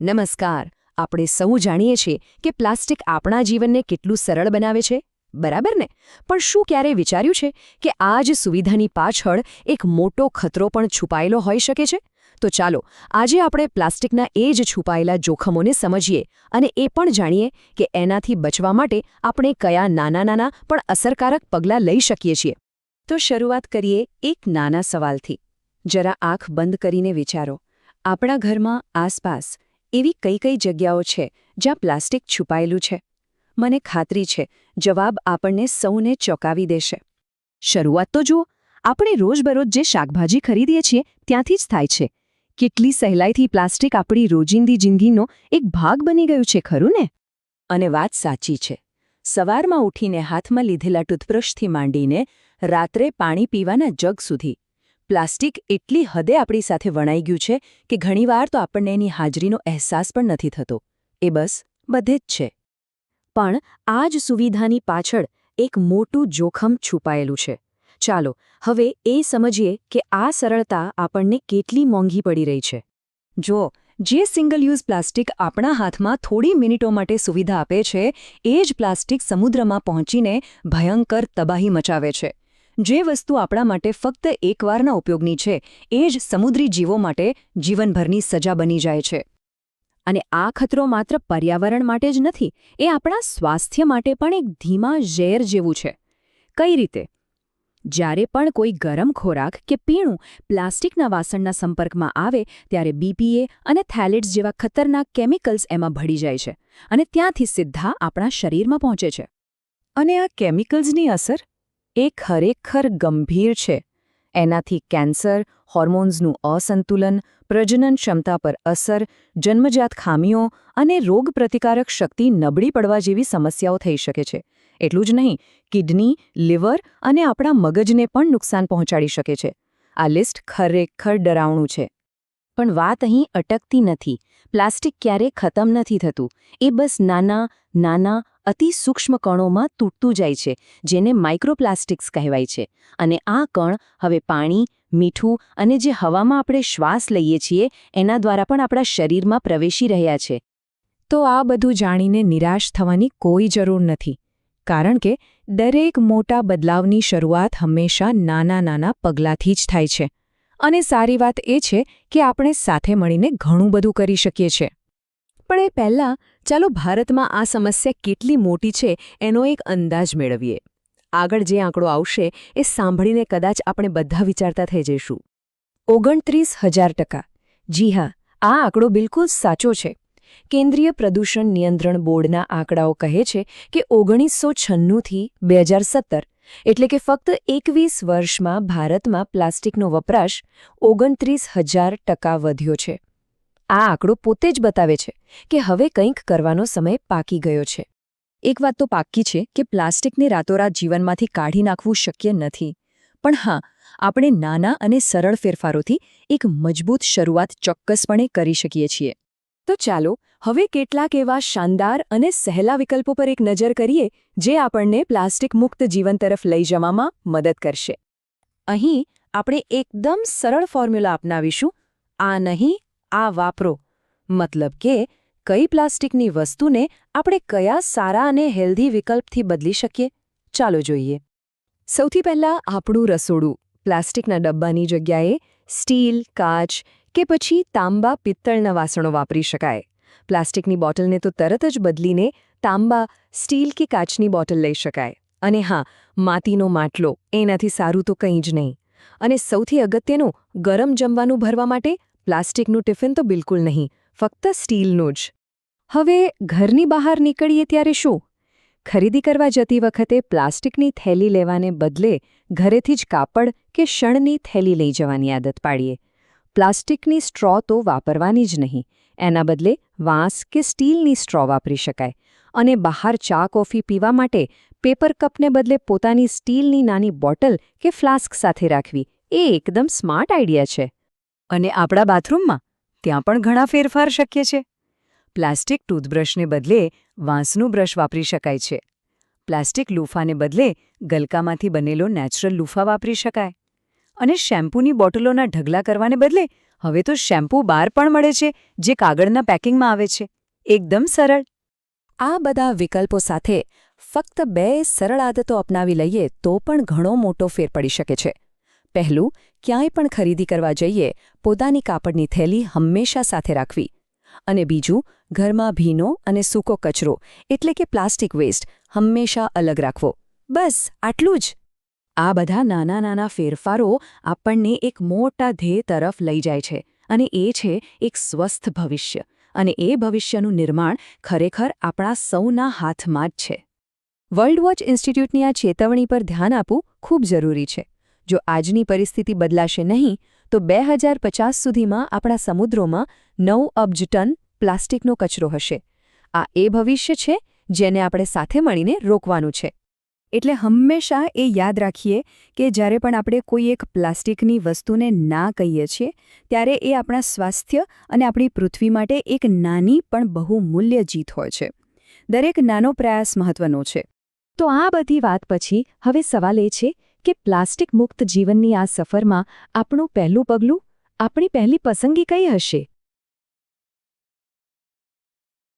નમસ્કાર. આપણે સૌ જાણીએ છીએ કે પ્લાસ્ટિક આપણા જીવનને કેટલું સરળ બનાવે છે, બરાબર ને? પણ શું ક્યારેય વિચાર્યું છે કે આ જ સુવિધાની પાછળ એક મોટો ખતરો પણ છુપાયેલો હોઈ શકે છે? તો ચાલો આજે આપણે પ્લાસ્ટિકના એ જ છુપાયેલા જોખમોને સમજીએ અને એ પણ જાણીએ કે એનાથી બચવા માટે આપણે કયા નાના પણ અસરકારક પગલાં લઈ શકીએ છીએ. તો શરૂઆત કરીએ એક નાના સવાલથી. જરા આંખ બંધ કરીને વિચારો, આપણા ઘરમાં આસપાસ એવી કઈ કઈ જગ્યાઓ છે જ્યાં પ્લાસ્ટિક છુપાયેલું છે? મને ખાતરી છે જવાબ આપણને સૌને ચોંકાવી દેશે. શરૂઆત તો જુઓ, આપણે રોજબરોજ જે શાકભાજી ખરીદીએ છીએ ત્યાંથી જ થાય છે. કેટલી સહેલાઈથી પ્લાસ્ટિક આપણી રોજિંદી જિંદગીનો એક ભાગ બની ગયું છે, ખરું ને? અને વાત સાચી છે. સવારમાં ઉઠીને હાથમાં લીધેલા ટૂથબ્રશથી માંડીને રાત્રે પાણી પીવાના જગ સુધી પ્લાસ્ટિક એટલી હદે આપણી સાથે વણાઈ ગયું છે કે ઘણીવાર તો આપણને એની હાજરીનો અહેસાસ પણ નથી થતો. એ બસ બધે જ છે. પણ આ જ સુવિધાની પાછળ એક મોટું જોખમ છુપાયેલું છે. ચાલો હવે એ સમજીએ કે આ સરળતા આપણને કેટલી મોંઘી પડી રહી છે. જો જે સિંગલ યુઝ પ્લાસ્ટિક આપણા હાથમાં થોડી મિનિટો માટે સુવિધા આપે છે, એ જ પ્લાસ્ટિક સમુદ્રમાં પહોંચીને ભયંકર તબાહી મચાવે છે. જે વસ્તુ આપણા માટે ફક્ત એકવારના ઉપયોગની છે, એ જ સમુદ્રી જીવો માટે જીવનભરની સજા બની જાય છે. અને આ ખતરો માત્ર પર્યાવરણ માટે જ નથી, એ આપણા સ્વાસ્થ્ય માટે પણ એક ધીમા ઝેર જેવું છે. કઈ રીતે? જ્યારે પણ કોઈ ગરમ ખોરાક કે પીણું પ્લાસ્ટિકના વાસણના સંપર્કમાં આવે ત્યારે BPA અને થેલેટ્સ જેવા ખતરનાક કેમિકલ્સ એમાં ભળી જાય છે અને ત્યાંથી સીધા આપણા શરીરમાં પહોંચે છે. અને આ કેમિકલ્સની અસર એ ખરેખર ગંભીર છે. એનાથી કેન્સર, હોર્મોન્સનું અસંતુલન, પ્રજનન ક્ષમતા પર અસર, જન્મજાત ખામીઓ અને રોગપ્રતિકારક શક્તિ નબળી પડવા જેવી સમસ્યાઓ થઈ શકે છે. એટલું જ નહીં, કિડની, લિવર અને આપણા મગજને પણ નુકસાન પહોંચાડી શકે છે. આ લિસ્ટ ખરેખર ડરાવણું છે. પણ વાત અહીં અટકતી નથી. પ્લાસ્ટિક ક્યારેય ખતમ નથી થતું. એ બસ નાના અતિ સૂક્ષ્મ કણોમાં તૂટતું જાય છે, જેને માઇક્રોપ્લાસ્ટિક્સ કહેવાય છે. અને આ કણ હવે પાણી, મીઠું અને જે હવામાં આપણે શ્વાસ લઈએ છીએ એના દ્વારા પણ આપણા શરીરમાં પ્રવેશી રહ્યા છે. તો આ બધું જાણીને નિરાશ થવાની કોઈ જરૂર નથી. કારણ કે દરેક મોટા બદલાવની શરૂઆત હંમેશા નાના પગલાંથી જ થાય છે. અને સારી વાત એ છે કે આપણે સાથે મળીને ઘણું બધું કરી શકીએ છીએ. પણ એ પહેલાં ચાલો ભારતમાં આ સમસ્યા કેટલી મોટી છે એનો એક અંદાજ મેળવીએ. આગળ જે આંકડો આવશે એ સાંભળીને કદાચ આપણે બધા વિચારતા થઈ જઈશું. 29,000%. જી હા, આ આંકડો બિલકુલ સાચો છે. કેન્દ્રીય પ્રદૂષણ નિયંત્રણ બોર્ડના આંકડાઓ કહે છે કે 1996થી 2017 એટલે કે ફક્ત 21 વર્ષમાં ભારતમાં પ્લાસ્ટિકનો વપરાશ 29,000% વધ્યો છે. આ આંકડો પોતે જ બતાવે છે કે હવે કંઈક કરવાનો સમય પાકી ગયો છે. એક વાત તો પાક્કી છે કે પ્લાસ્ટિકને રાતોરાત જીવનમાંથી કાઢી નાખવું શક્ય નથી. પણ હા, આપણે નાના અને સરળ ફેરફારોથી એક મજબૂત શરૂઆત ચોક્કસપણે કરી શકીએ છીએ. તો ચાલો હવે કેટલાક એવા શાનદાર અને સહેલા વિકલ્પો પર એક નજર કરીએ જે આપણને પ્લાસ્ટિક મુક્ત જીવન તરફ લઈ જવામાં મદદ કરશે. અહીં આપણે એકદમ સરળ ફોર્મ્યુલા અપનાવીશું. આ નહીં, આ વાપરો. મતલબ કે કઈ પ્લાસ્ટિકની વસ્તુને આપણે કયા સારા અને હેલ્ધી વિકલ્પથી બદલી શકીએ? ચાલો જોઈએ. સૌથી પહેલાં આપણું રસોડું. પ્લાસ્ટિકના ડબ્બાની જગ્યાએ સ્ટીલ, કાચ કે પછી તાંબા, પિત્તળના વાસણો વાપરી શકાય. પ્લાસ્ટિકની બોટલને તો તરત જ બદલીને તાંબા, સ્ટીલ કે કાચની બોટલ લઈ શકાય. અને હા, માટીનો માટલો, એનાથી સારું તો કંઈ જ નહીં. અને સૌથી અગત્યનું, ગરમ જમવાનું ભરવા માટે પ્લાસ્ટિકનું ટિફિન તો બિલકુલ નહીં, ફક્ત સ્ટીલનું જ. હવે ઘરની બહાર નીકળીએ ત્યારે શું? ખરીદી કરવા જતી વખતે પ્લાસ્ટિકની થેલી લેવાને બદલે ઘરેથી જ કાપડ કે શણની થેલી લઈ જવાની આદત પાડીએ. પ્લાસ્ટિકની સ્ટ્રો તો વાપરવાની જ નહીં. એના બદલે વાંસ કે સ્ટીલની સ્ટ્રો વાપરી શકાય. અને બહાર ચા કોફી પીવા માટે પેપર કપને બદલે પોતાની સ્ટીલની નાની બોટલ કે ફ્લાસ્ક સાથે રાખવી એ એકદમ સ્માર્ટ આઈડિયા છે. અને આપણા બાથરૂમમાં? ત્યાં પણ ઘણા ફેરફાર શક્ય છે. પ્લાસ્ટિક ટૂથબ્રશને બદલે વાંસનું બ્રશ વાપરી શકાય છે. પ્લાસ્ટિક લૂફાને બદલે ગલકામાંથી બનેલો નેચરલ લૂફા વાપરી શકાય. અને શેમ્પૂની બોટલોના ઢગલા કરવાને બદલે હવે તો શેમ્પૂ બાર પણ મળે છે જે કાગળના પેકિંગમાં આવે છે. એકદમ સરળ. આ બધા વિકલ્પો સાથે ફક્ત 2 સરળ આદતો અપનાવી લઈએ તો પણ ઘણો મોટો ફેર પડી શકે છે. પહેલું, ક્યાંય પણ ખરીદી કરવા જઈએ પોતાની કાપડની થેલી હંમેશા સાથે રાખવી. અને બીજું, ઘરમાં ભીનો અને સૂકો કચરો એટલે કે પ્લાસ્ટિક વેસ્ટ હંમેશા અલગ રાખવો. બસ આટલું જ. આ બધા નાના નાના ફેરફારો આપણને એક મોટા ધ્યેય તરફ લઈ જાય છે અને એ છે એક સ્વસ્થ ભવિષ્ય. અને એ ભવિષ્યનું નિર્માણ ખરેખર આપણા સૌના હાથમાં જ છે. વર્લ્ડ વોચ ઇન્સ્ટિટ્યૂટની આ ચેતવણી પર ધ્યાન આપવું ખૂબ જરૂરી છે. જો આજની પરિસ્થિતિ બદલાશે નહીં તો 2050 સુધીમાં આપણા સમુદ્રોમાં 9 અબજ ટન પ્લાસ્ટિકનો કચરો હશે. આ એ ભવિષ્ય છે જેને આપણે સાથે મળીને રોકવાનું છે. એટલે હંમેશા એ યાદ રાખીએ કે જ્યારે પણ આપણે કોઈ એક પ્લાસ્ટિકની વસ્તુને ના કહીએ છીએ ત્યારે એ આપણા સ્વાસ્થ્ય અને આપણી પૃથ્વી માટે એક નાની પણ બહુમૂલ્ય જીત હોય છે. દરેક નાનો પ્રયાસ મહત્વનો છે. તો આ બધી વાત પછી હવે સવાલ એ છે કે પ્લાસ્ટિક મુક્ત જીવનની આ સફરમાં આપણું પહેલું પગલું, આપણી પહેલી પસંદગી કઈ હશે?